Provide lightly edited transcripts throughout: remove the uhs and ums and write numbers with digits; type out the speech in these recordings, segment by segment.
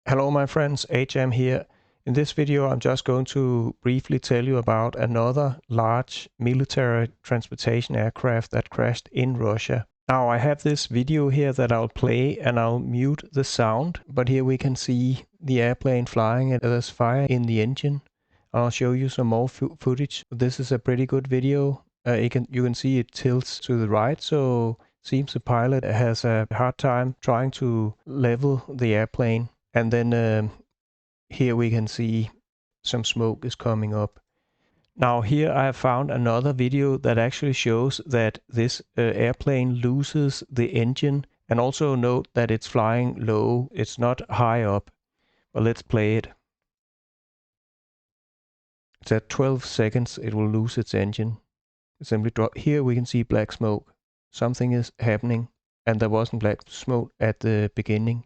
Hello my friends, HM here. In this video I'm just going to briefly tell you about another large military transportation aircraft that crashed in Russia. Now I have this video here that I'll play and I'll mute the sound, but here we can see the airplane flying and there's fire in the engine. I'll show you some more footage. This is a pretty good video. You can see it tilts to the right, so seems the pilot has a hard time trying to level the airplane. And then here we can see some smoke is coming up. Now here I have found another video that actually shows that this airplane loses the engine, and also note that it's flying low, it's not high up. But let's play it. It's at 12 seconds it will lose its engine. It simply drop. Here we can see black smoke. Something is happening, and there wasn't black smoke at the beginning.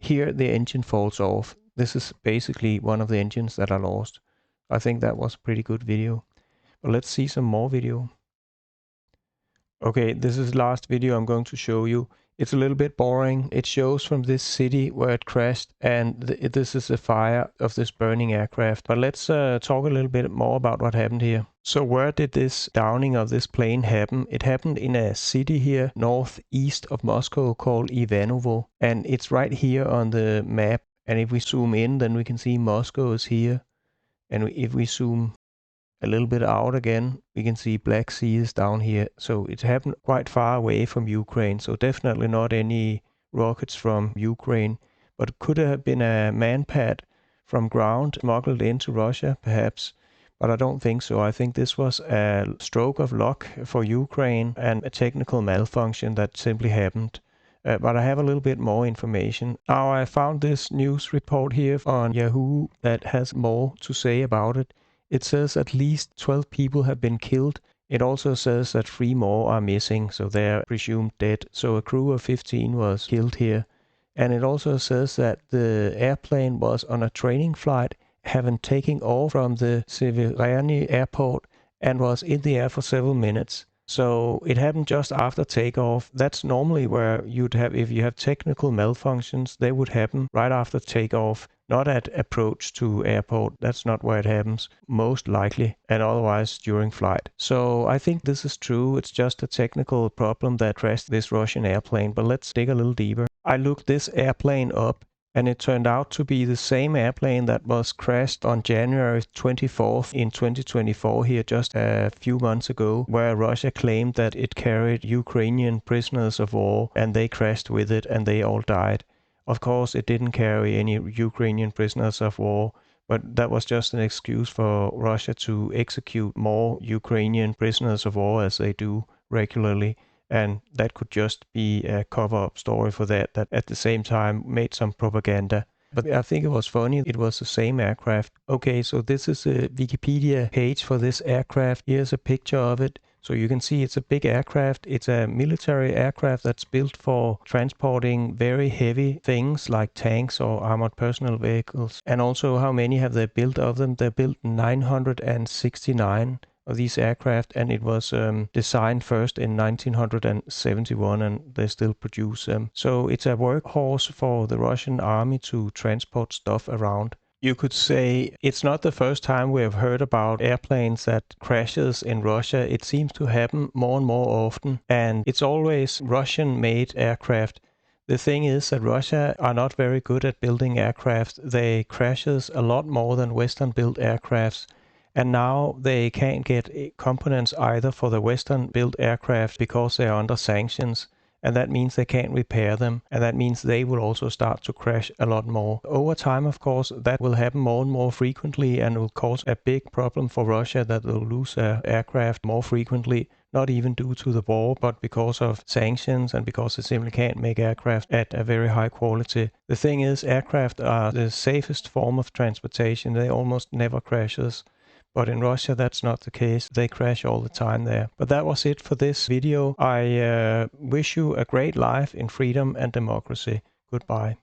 Here the engine falls off. This is basically one of the engines that are lost. I think that was a pretty good video. But let's see some more video. Okay, this is the last video I'm going to show you. It's a little bit boring. It shows from this city where it crashed, and this is the fire of this burning aircraft. But let's talk a little bit more about what happened here. So where did this downing of this plane happen? It happened in a city here northeast of Moscow called Ivanovo, and it's right here on the map. And if we zoom in, then we can see Moscow is here. And if we zoom a little bit out again, we can see Black Sea is down here. So it happened quite far away from Ukraine. So definitely not any rockets from Ukraine, but it could have been a man-pad from ground smuggled into Russia, perhaps. But I don't think so. I think this was a stroke of luck for Ukraine and a technical malfunction that simply happened. But I have a little bit more information. Now I found this news report here on Yahoo that has more to say about it. It says at least 12 people have been killed. It also says that 3 more are missing, so they're presumed dead. So a crew of 15 was killed here. And it also says that the airplane was on a training flight, having taken off from the Severny airport, and was in the air for several minutes. So it happened just after takeoff. That's normally where you'd have, if you have technical malfunctions, they would happen right after takeoff, not at approach to airport. That's not where it happens, most likely, and otherwise during flight. So I think this is true. It's just a technical problem that crashed this Russian airplane, but let's dig a little deeper. I looked this airplane up, and it turned out to be the same airplane that was crashed on January 24th in 2024 here just a few months ago, where Russia claimed that it carried Ukrainian prisoners of war and they crashed with it and they all died. Of course, it didn't carry any Ukrainian prisoners of war, but that was just an excuse for Russia to execute more Ukrainian prisoners of war as they do regularly. And that could just be a cover-up story for that at the same time made some propaganda. But I think it was funny. It was the same aircraft. Okay, so this is a Wikipedia page for this aircraft. Here's a picture of it. So you can see it's a big aircraft. It's a military aircraft that's built for transporting very heavy things like tanks or armored personnel vehicles. And also, how many have they built of them? They built 969 of these aircraft, and it was designed first in 1971, and they still produce them. So it's a workhorse for the Russian army to transport stuff around. You could say it's not the first time we have heard about airplanes that crashes in Russia. It seems to happen more and more often, and it's always Russian-made aircraft. The thing is that Russia are not very good at building aircraft. They crashes a lot more than Western-built aircrafts. And now they can't get components either for the Western-built aircraft because they are under sanctions. And that means they can't repair them. And that means they will also start to crash a lot more. Over time, of course, that will happen more and more frequently and will cause a big problem for Russia that they'll lose aircraft more frequently. Not even due to the war, but because of sanctions and because they simply can't make aircraft at a very high quality. The thing is, aircraft are the safest form of transportation. They almost never crashes. But in Russia, that's not the case. They crash all the time there. But that was it for this video. I wish you a great life in freedom and democracy. Goodbye.